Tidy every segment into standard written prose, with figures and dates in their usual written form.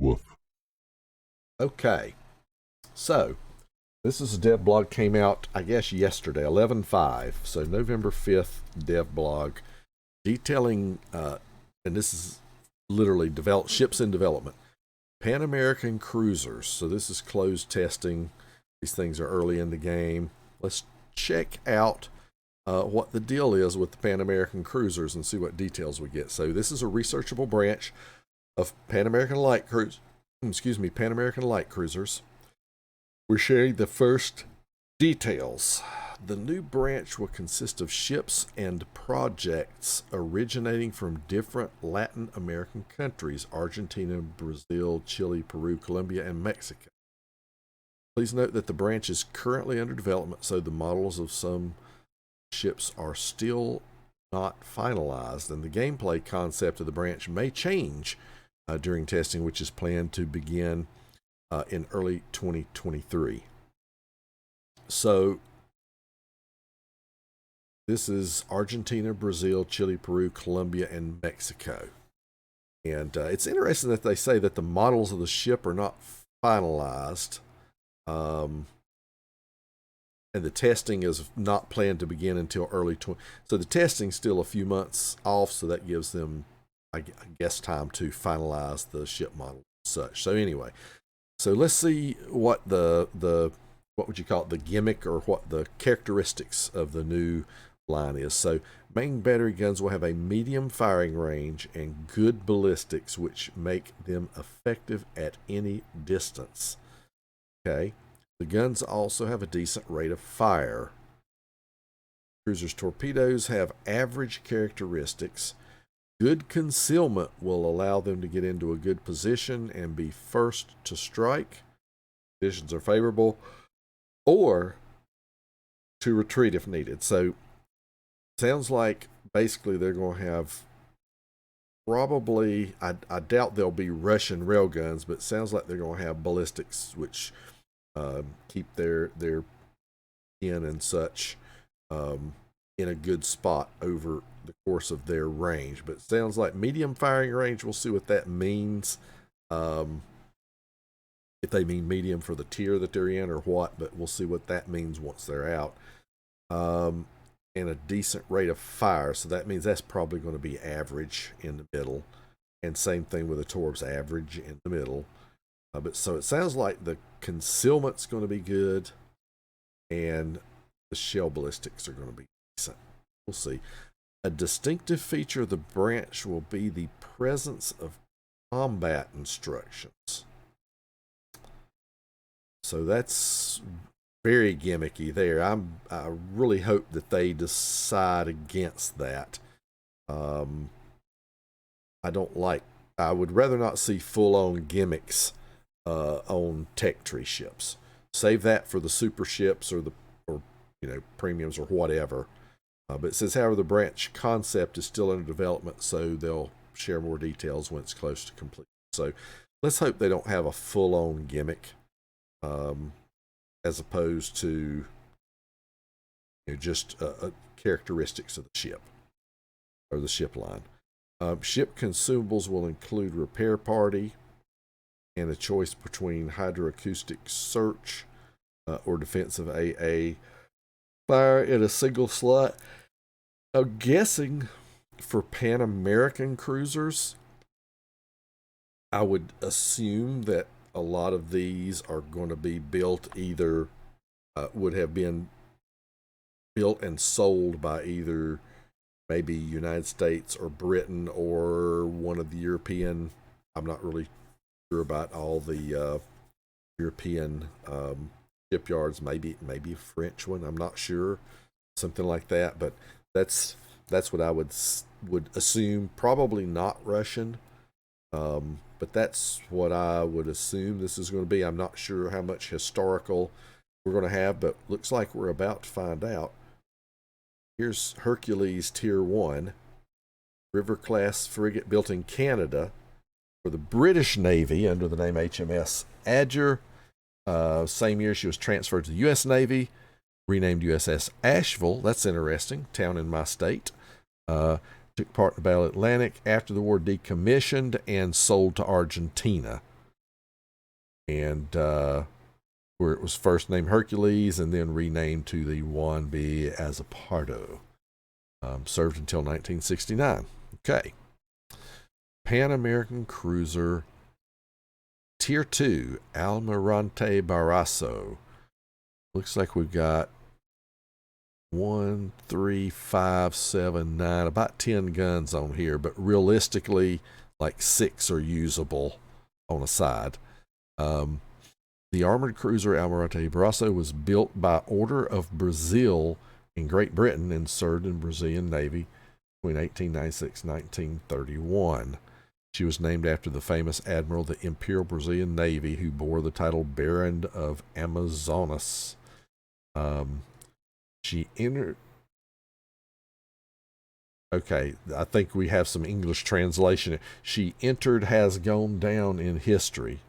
Woof. Okay, so this is a DevBlog, came out, I guess, yesterday, 11/5, so November 5th DevBlog, detailing, and this is literally ships in development, Pan-American Cruisers. So this is closed testing. These things are early in the game. Let's check out what the deal is with the Pan-American Cruisers and see what details we get. So this is a researchable branch of Pan-American Light Cruisers. We're sharing the first details. The new branch will consist of ships and projects originating from different Latin American countries: Argentina, Brazil, Chile, Peru, Colombia, and Mexico. Please note that the branch is currently under development, so the models of some ships are still not finalized, and the gameplay concept of the branch may change during testing, which is planned to begin in early 2023. So this is Argentina, Brazil, Chile, Peru, Colombia, and Mexico. And it's interesting that they say that the models of the ship are not finalized. And the testing is not planned to begin until early 20. So the testing's still a few months off, so that gives them, I guess, time to finalize the ship model and such. So anyway, so let's see what the what would you call it, the gimmick, or what the characteristics of the new line is. So main battery guns will have a medium firing range and good ballistics, which make them effective at any distance. Okay. The guns also have a decent rate of fire. Cruiser's torpedoes have average characteristics. Good concealment will allow them to get into a good position and be first to strike. Conditions are favorable, or to retreat if needed. So sounds like basically they're going to have probably, I doubt they'll be Russian railguns, but it sounds like they're going to have ballistics, which keep their in and such in a good spot over the course of their range. But it sounds like medium firing range. We'll see what that means, if they mean medium for the tier that they're in or what, but we'll see what that means once they're out. And a decent rate of fire, so that means that's probably going to be average in the middle, and same thing with the Torbs, average in the middle. But so it sounds like the concealment's going to be good, and the shell ballistics are going to be decent. We'll see. A distinctive feature of the branch will be the presence of combat instructions. So that's very gimmicky there. I really hope that they decide against that. I would rather not see full-on gimmicks on tech tree ships. Save that for the super ships or premiums or whatever. But it says, however, the branch concept is still under development, so they'll share more details when it's close to completion. So let's hope they don't have a full-on gimmick, as opposed to just characteristics of the ship or the ship line. Ship consumables will include repair party and a choice between hydroacoustic search or defensive AA. Fire in a single slot. I'm guessing for Pan American cruisers, I would assume that a lot of these are going to be built either, would have been built and sold by either maybe United States or Britain or one of the European. I'm not really sure about all the European shipyards, maybe a French one, I'm not sure, something like that. But that's what I would assume. Probably not Russian, but that's what I would assume this is going to be. I'm not sure how much historical we're going to have, but looks like we're about to find out. Here's Hercules Tier 1, River class frigate built in Canada for the British Navy under the name HMS Adger. Same year she was transferred to the U.S. Navy, renamed USS Asheville. That's interesting. Town in my state. Took part in the Battle of Atlantic. After the war, decommissioned and sold to Argentina. and where it was first named Hercules and then renamed to the Juan B. Azapardo. Served until 1969. Okay. Pan-American Cruiser Tier 2, Almirante Barroso. Looks like we've got 1, 3, 5, 7, 9, about 10 guns on here, but realistically, like 6 are usable on a side. The armored cruiser Almirante Barroso was built by order of Brazil in Great Britain and served in Brazilian Navy between 1896 and 1931. She was named after the famous admiral of the Imperial Brazilian Navy who bore the title Baron of Amazonas. She entered... Okay, I think we have some English translation. She entered has gone down in history.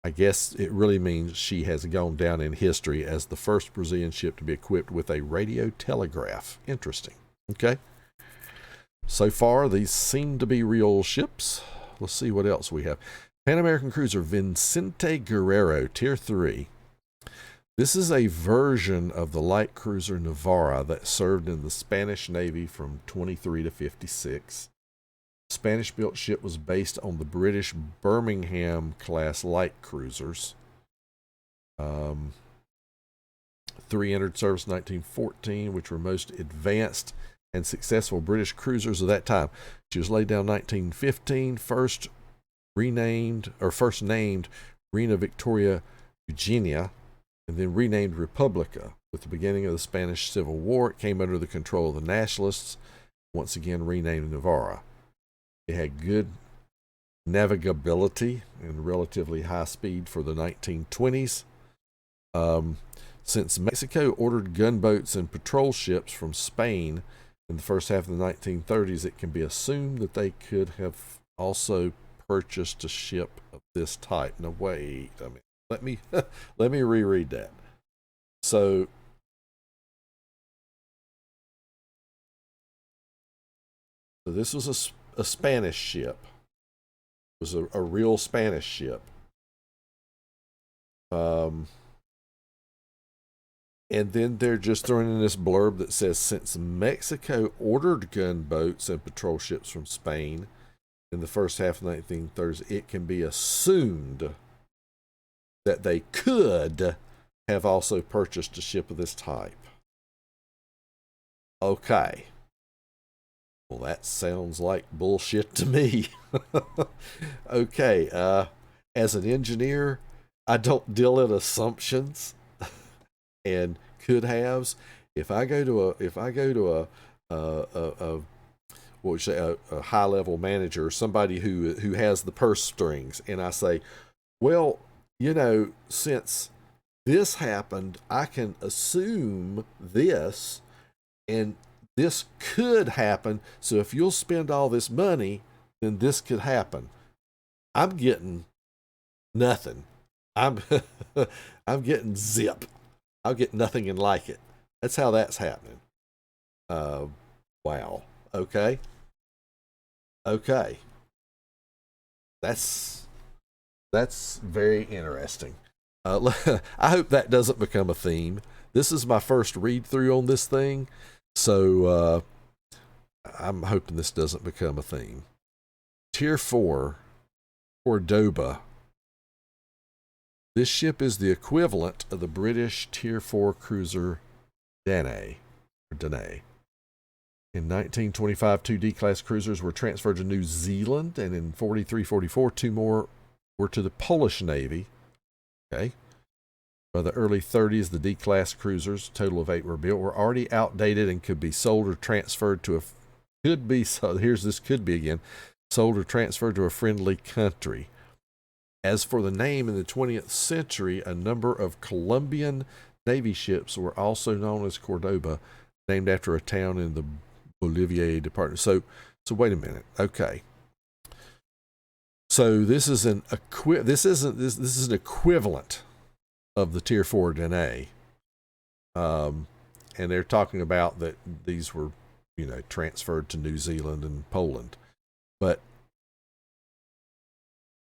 I guess it really means she has gone down in history as the first Brazilian ship to be equipped with a radio telegraph. Interesting. Okay. So far, these seem to be real ships. Let's see what else we have. Pan-American Cruiser Vicente Guerrero, Tier 3. This is a version of the light cruiser Navarra that served in the Spanish Navy from 23 to 56. Spanish-built ship was based on the British Birmingham-class light cruisers. 3 entered service in 1914, which were most advanced and successful British cruisers of that time. She was laid down 1915, first named Reina Victoria Eugenia, and then renamed Republica. With the beginning of the Spanish Civil War, it came under the control of the Nationalists, once again renamed Navarra. It had good navigability and relatively high speed for the 1920s. Since Mexico ordered gunboats and patrol ships from Spain in the first half of the 1930s, it can be assumed that they could have also purchased a ship of this type. No, wait a minute. Let me reread that. So this was a Spanish ship. It was a real Spanish ship. And then they're just throwing in this blurb that says, since Mexico ordered gunboats and patrol ships from Spain in the first half of the 1930s, it can be assumed that they could have also purchased a ship of this type. Okay. Well, that sounds like bullshit to me. Okay. As an engineer, I don't deal in assumptions and could haves. If I go to a high level manager or somebody who has the purse strings, and I say, well, you know, since this happened, I can assume this, and this could happen. So if you'll spend all this money, then this could happen. I'm getting nothing. I'm getting zip. I'll get nothing and like it. That's how that's happening. Wow. Okay. That's very interesting. I hope that doesn't become a theme. This is my first read through on this thing, so I'm hoping this doesn't become a theme. Tier 4, Cordoba. This ship is the equivalent of the British Tier 4 cruiser Danae. In 1925, 2 D-class cruisers were transferred to New Zealand, and in 43-44, 2 more were to the Polish Navy. Okay. By the early 30s, the D-class cruisers, a total of 8 were built, were already outdated and could be sold or transferred to sold or transferred to a friendly country. As for the name, in the 20th century, a number of Colombian Navy ships were also known as Cordoba, named after a town in the Bolivia department. So wait a minute. Okay. So this is an equivalent of the Tier 4 Danae. And they're talking about that these were, transferred to New Zealand and Poland. But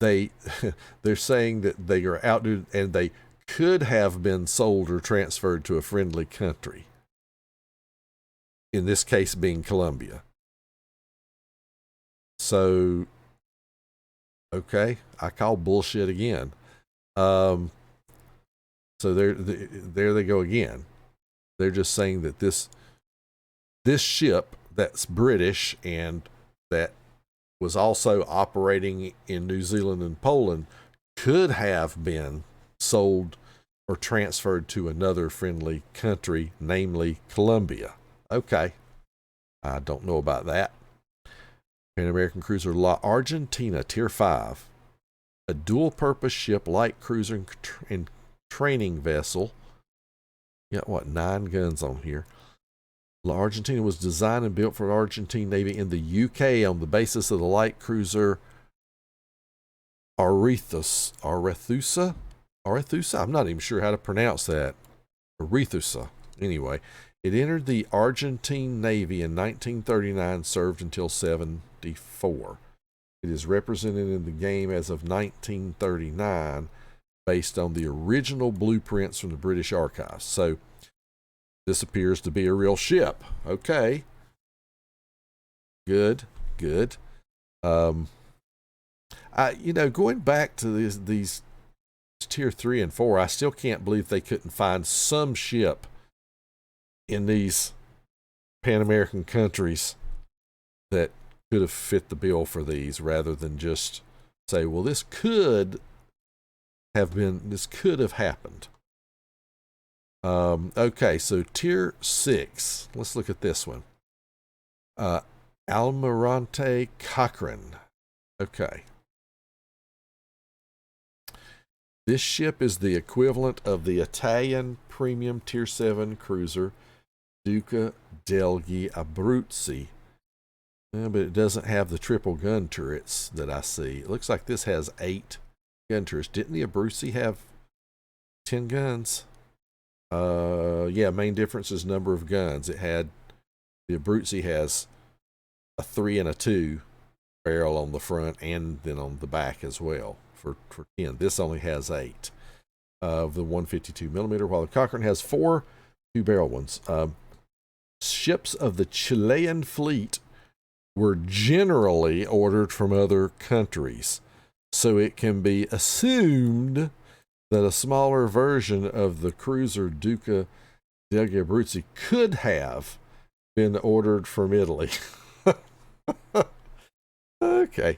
they they're saying that they are outnumbered and they could have been sold or transferred to a friendly country. In this case being Colombia. So, okay, I call bullshit again. So there they go again. They're just saying that this ship that's British and that was also operating in New Zealand and Poland could have been sold or transferred to another friendly country, namely Colombia. Okay, I don't know about that. Pan-American Cruiser La Argentina, Tier 5. A dual-purpose ship, light cruiser and training vessel. Got what, 9 guns on here. La Argentina was designed and built for the Argentine Navy in the UK on the basis of the light cruiser Arethusa? I'm not even sure how to pronounce that. Arethusa. Anyway, it entered the Argentine Navy in 1939, served until 74. It is represented in the game as of 1939, based on the original blueprints from the British archives. So this appears to be a real ship. Okay. Good. Going back to these tier 3 and 4, I still can't believe they couldn't find some ship in these Pan-American countries that could have fit the bill for these, rather than just say, well, this could have happened. Okay, so tier 6. Let's look at this one. Almirante Cochrane. Okay. This ship is the equivalent of the Italian premium tier 7 cruiser Duca degli Abruzzi. But it doesn't have the triple gun turrets that I see. It looks like this has 8 gun turrets. Didn't the Abruzzi have 10 guns? Yeah, main difference is number of guns. The Abruzzi has a 3 and a 2 barrel on the front and then on the back as well for 10. This only has 8 of the 152 millimeter, while the Cochrane has 4 2-barrel ones. Ships of the Chilean fleet were generally ordered from other countries, so it can be assumed that a smaller version of the cruiser Duca degli Abruzzi could have been ordered from Italy. Okay.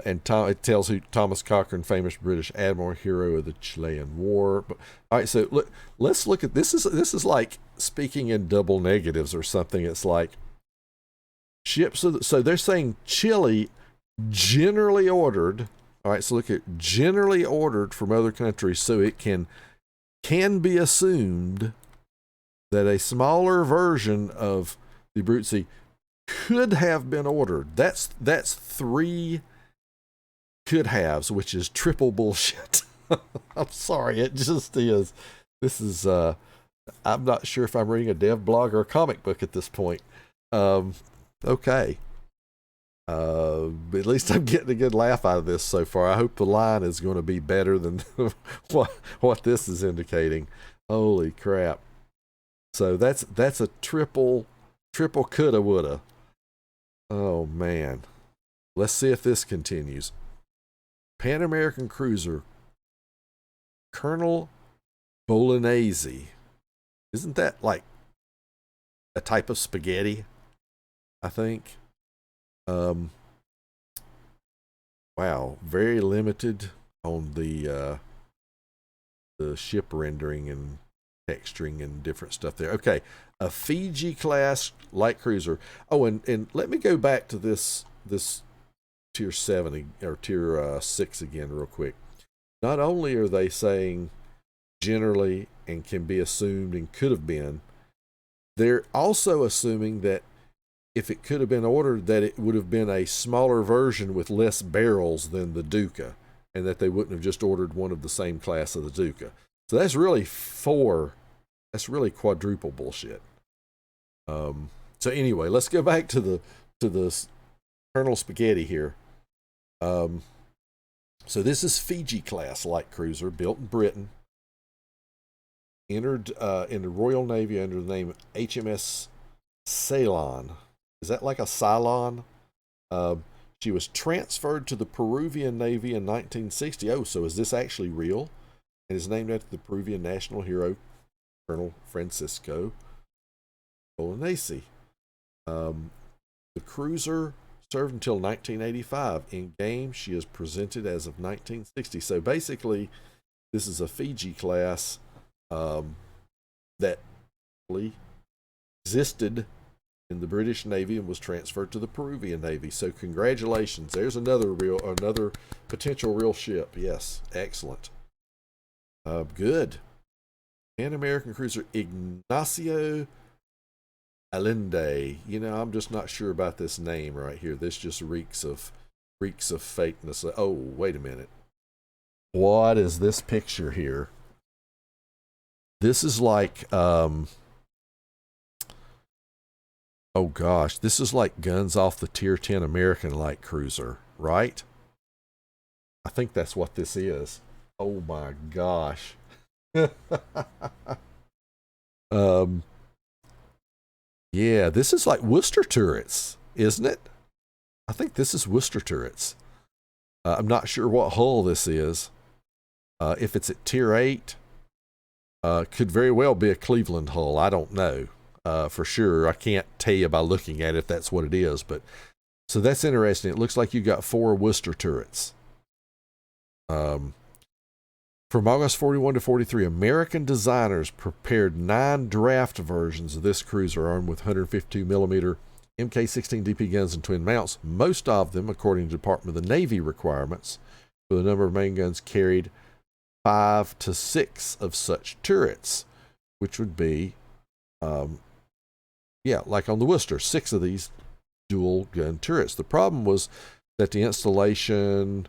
And it tells who Thomas Cochrane, famous British admiral, hero of the Chilean War. But, all right, so let's look at this. This is like speaking in double negatives or something. It's like ships. So they're saying Chile generally ordered. All right, so look at generally ordered from other countries, so it can be assumed that a smaller version of the Abruzzi could have been ordered. That's 3 could haves, which is triple bullshit. I'm sorry, it just is. This is I'm not sure if I'm reading a dev blog or a comic book at this point. Okay. At least I'm getting a good laugh out of this so far. I hope the line is going to be better than what this is indicating. Holy crap. So that's a triple coulda woulda. Oh man. Let's see if this continues. Pan-American Cruiser Colonel Bolognesi. Isn't that like a type of spaghetti? I think. Wow, very limited on the ship rendering and texturing and different stuff there. Okay, a Fiji class light cruiser. Oh, and let me go back to this tier 7 or tier 6 again real quick. Not only are they saying generally and can be assumed and could have been, they're also assuming that if it could have been ordered, that it would have been a smaller version with less barrels than the Duca, and that they wouldn't have just ordered one of the same class of the Duca. So that's really 4. That's really quadruple bullshit. So anyway, let's go back to the Colonel Spaghetti here. So this is Fiji class light cruiser built in Britain. Entered in the Royal Navy under the name HMS Ceylon. Is that like a Cylon? She was transferred to the Peruvian Navy in 1960. Oh, so is this actually real? And is named after the Peruvian national hero, Colonel Francisco Bolognesi. The cruiser served until 1985. In game, she is presented as of 1960. So basically, this is a Fiji class that existed in the British Navy and was transferred to the Peruvian Navy. So congratulations. There's another potential real ship. Yes, excellent. Good. Pan-American Cruiser Ignacio Allende. You know, I'm just not sure about this name right here. This just reeks of fakeness. Oh, wait a minute. What is this picture here? This is like, oh gosh, this is like guns off the Tier 10 American light cruiser, right? I think that's what this is. Oh my gosh. Yeah, this is like Worcester turrets, isn't it? I think this is Worcester turrets. I'm not sure what hull this is. If it's at Tier 8, could very well be a Cleveland hull. I don't know for sure. I can't tell you by looking at it if that's what it is. But so that's interesting. It looks like you got 4 Worcester turrets. From August 41 to 43, American designers prepared 9 draft versions of this cruiser armed with 152 millimeter MK-16 DP guns and twin mounts. Most of them, according to Department of the Navy requirements, for the number of main guns carried 5 to 6 of such turrets, which would be, like on the Worcester, 6 of these dual gun turrets. The problem was that the installation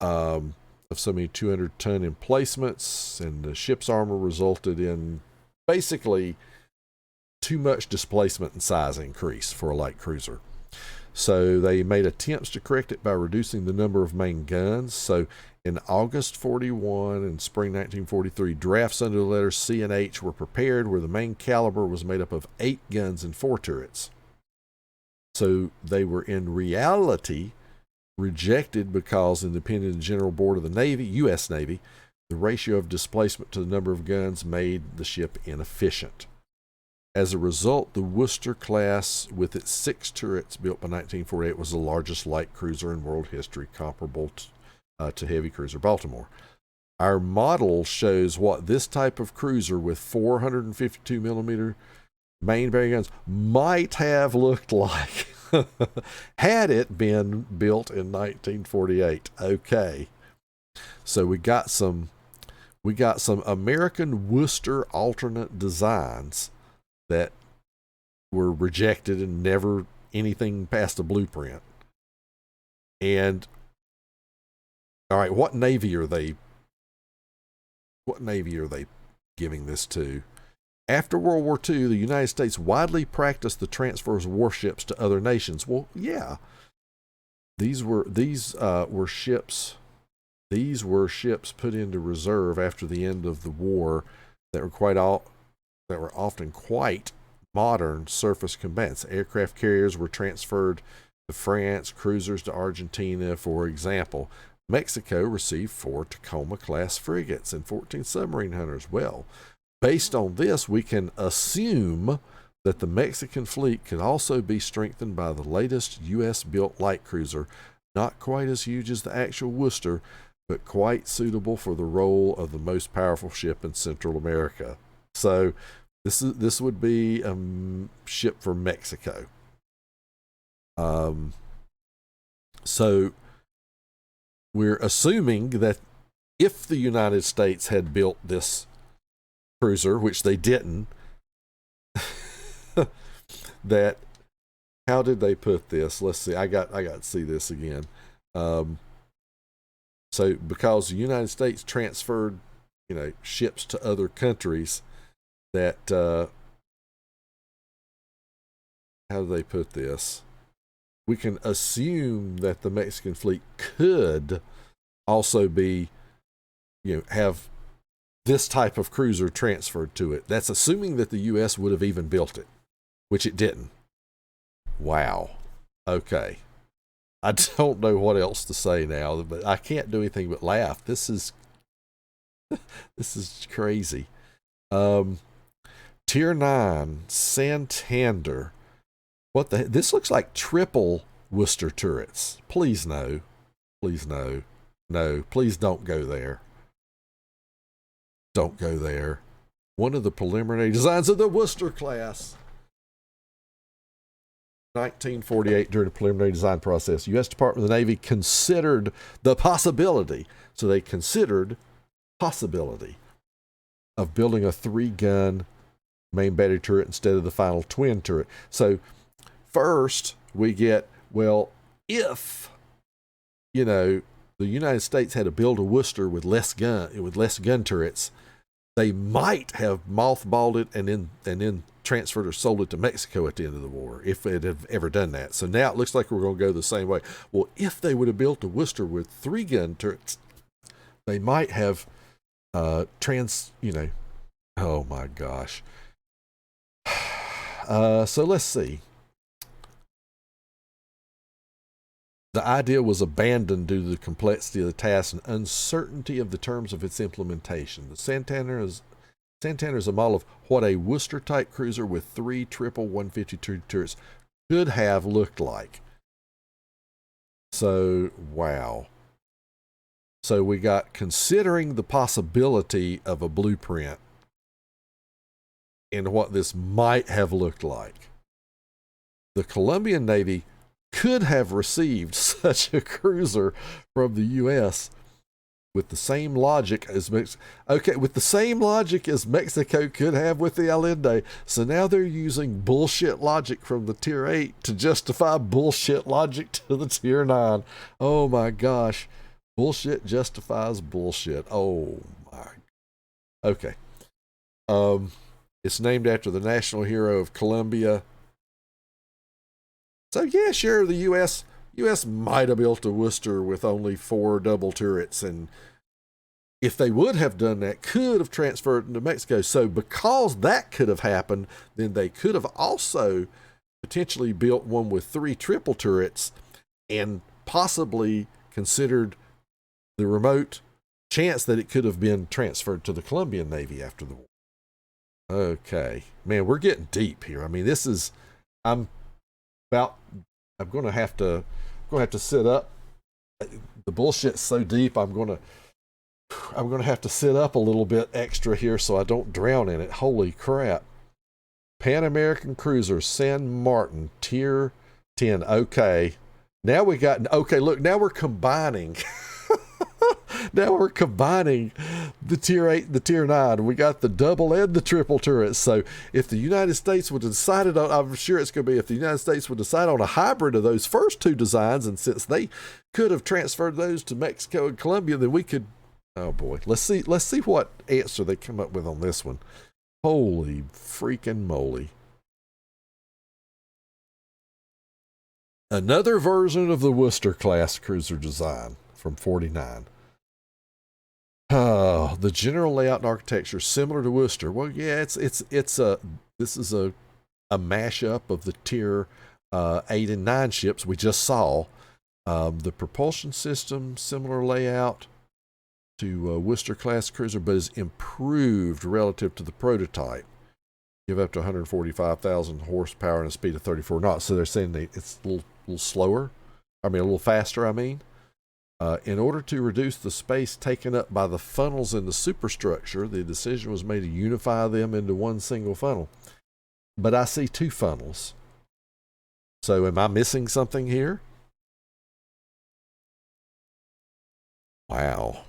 of so many 200-ton emplacements and the ship's armor resulted in basically too much displacement and size increase for a light cruiser. So they made attempts to correct it by reducing the number of main guns. So in August 41 and spring 1943, drafts under the letters C and H were prepared, where the main caliber was made up of 8 guns and 4 turrets. So they were in reality rejected because in the opinion of the General Board of the Navy, U.S. Navy, the ratio of displacement to the number of guns made the ship inefficient. As a result, the Worcester class, with its 6 turrets built by 1948, was the largest light cruiser in world history, comparable to heavy cruiser Baltimore. Our model shows what this type of cruiser with 452 millimeter main bearing guns might have looked like had it been built in 1948. Okay, so we got some American Worcester alternate designs that were rejected and never anything past a blueprint. And all right, what navy are they giving this to? After World War II, the United States widely practiced the transfer of warships to other nations. Well, yeah, these were ships put into reserve after the end of the war that were often quite modern surface combatants. Aircraft carriers were transferred to France, cruisers to Argentina, for example. Mexico received 4 Tacoma-class frigates and 14 submarine hunters. Well, based on this, we can assume that the Mexican fleet could also be strengthened by the latest U.S.-built light cruiser, not quite as huge as the actual Worcester, but quite suitable for the role of the most powerful ship in Central America. So this would be a ship for Mexico. So we're assuming that if the United States had built this cruiser, which they didn't, that how did they put this? Let's see. I got to see this again. So because the United States transferred, ships to other countries, that how do they put this? We can assume that the Mexican fleet could also be, have this type of cruiser transferred to it. That's assuming that the U.S. would have even built it, which it didn't. Wow. Okay. I don't know what else to say now, but I can't do anything but laugh. This is crazy. Tier 9 Santander. What the? This looks like triple Worcester turrets. Please no. Please no. No, please don't go there. Don't go there. One of the preliminary designs of the Worcester class. 1948, during the preliminary design process, U.S. Department of the Navy considered the possibility. So they considered possibility of building a 3-gun main battery turret instead of the final twin turret. So first we get, well, if, the United States had to build a Worcester with less gun turrets, they might have mothballed it and then transferred or sold it to Mexico at the end of the war, if it had ever done that. So now it looks like we're going to go the same way. Well, if they would have built a Worcester with 3-gun turrets, they might have oh my gosh. So let's see. The idea was abandoned due to the complexity of the task and uncertainty of the terms of its implementation. The Santander is a model of what a Worcester-type cruiser with 3 triple 152 turrets could have looked like. So, wow. So we got considering the possibility of a blueprint and what this might have looked like. The Colombian Navy could have received such a cruiser from the U.S. with the same logic as Mexico could have with the Allende. So now they're using bullshit logic from the Tier 8 to justify bullshit logic to the Tier 9. Oh my gosh. Bullshit justifies bullshit. Oh my. Okay. It's named after the national hero of Colombia. So yeah, sure, the U.S. might have built a Worcester with only 4 double turrets, and if they would have done that, could have transferred into Mexico. So because that could have happened, then they could have also potentially built one with 3 triple turrets and possibly considered the remote chance that it could have been transferred to the Colombian Navy after the war. Okay, man, we're getting deep here. I mean, I'm going to have to sit up. The bullshit's so deep. I'm going to have to sit up a little bit extra here so I don't drown in it. Holy crap. Pan-American Cruiser, San Martin, Tier 10. Okay. Now we're combining. Now we're combining the Tier 8 and the Tier 9. We got the double and the triple turrets. So if the United States would have decided on, I'm sure it's going to be, if the United States would decide on a hybrid of those first 2 designs, and since they could have transferred those to Mexico and Colombia, then we could, oh boy, let's see what answer they come up with on this one. Holy freaking moly. Another version of the Worcester class cruiser design from 49. Oh, the general layout and architecture similar to Worcester. Well, yeah, this is a mashup of the Tier 8 and 9 ships we just saw. The propulsion system, similar layout to Worcester class cruiser, but is improved relative to the prototype. Give up to 145,000 horsepower and a speed of 34 knots. So they're saying it's a little slower. A little faster, in order to reduce the space taken up by the funnels in the superstructure, the decision was made to unify them into one single funnel. But I see 2 funnels. So am I missing something here? Wow.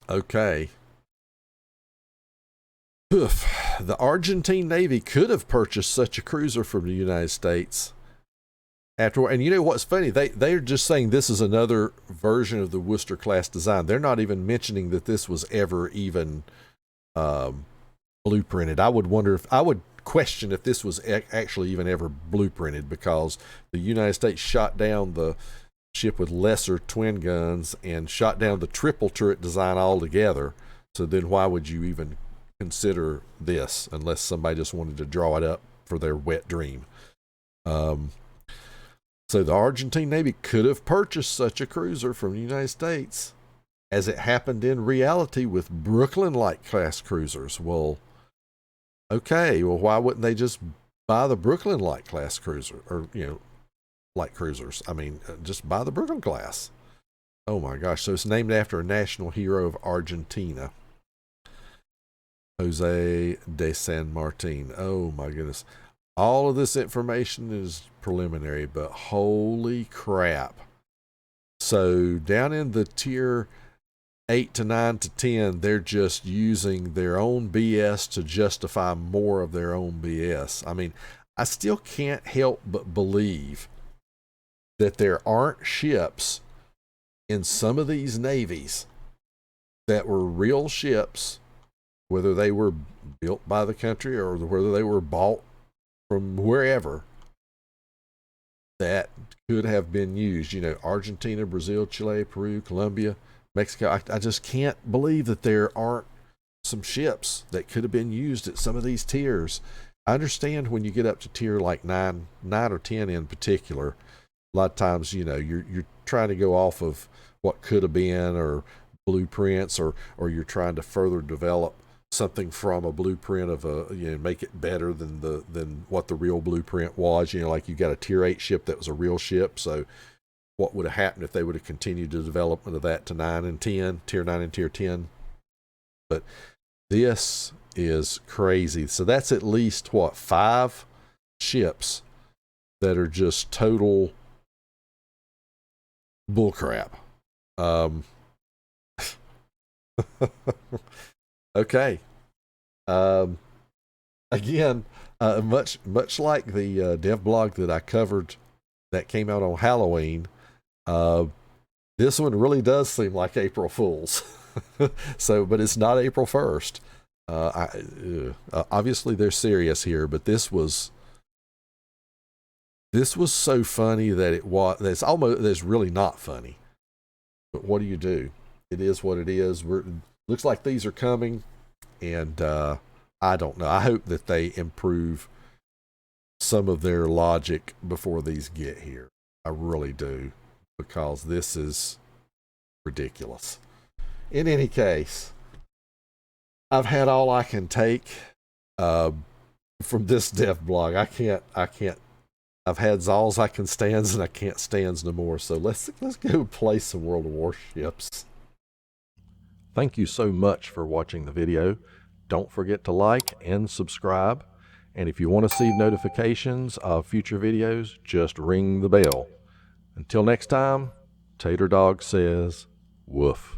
Okay. Oof. The Argentine Navy could have purchased such a cruiser from the United States. Afterward, and you know what's funny? They're just saying this is another version of the Worcester class design. They're not even mentioning that this was ever even blueprinted. I would question if this was actually even ever blueprinted, because the United States shot down the ship with lesser twin guns and shot down the triple turret design altogether. So then why would you even consider this unless somebody just wanted to draw it up for their wet dream? So the Argentine Navy could have purchased such a cruiser from the United States, as it happened in reality with Brooklyn-like class cruisers. Well, okay, well, why wouldn't they just buy the Brooklyn-like class cruiser, or, light cruisers? I mean, just buy the Brooklyn class. Oh my gosh. So it's named after a national hero of Argentina, Jose de San Martin. Oh my goodness. All of this information is preliminary, but holy crap. So down in the tier 8 to 9 to 10, they're just using their own BS to justify more of their own BS. I mean, I still can't help but believe that there aren't ships in some of these navies that were real ships, whether they were built by the country or whether they were bought from wherever, that could have been used. Argentina, Brazil, Chile, Peru, Colombia, Mexico. I just can't believe that there aren't some ships that could have been used at some of these tiers. I understand when you get up to tier like 9 or 10 in particular, a lot of times, you're trying to go off of what could have been, or blueprints, or you're trying to further develop something from a blueprint of make it better than what the real blueprint was. Like you got a tier 8 ship that was a real ship. So what would have happened if they would have continued the development of that to 9 and 10, tier 9 and tier 10? But this is crazy. So that's at least 5 ships that are just total bullcrap. Okay. Again, much like the DevBlog that I covered that came out on Halloween, this one really does seem like April Fool's. But it's not April 1st. Obviously they're serious here, but this was so funny that it's really not funny. But what do? It is what it is. Looks like these are coming, and I don't know. I hope that they improve some of their logic before these get here. I really do, because this is ridiculous. In any case, I've had all I can take from this DevBlog. I can't. I've had alls I can stands, and I can't stands no more. So let's go play some World of Warships. Thank you so much for watching the video. Don't forget to like and subscribe. And if you want to see notifications of future videos, just ring the bell. Until next time, Tater Dawg says, woof.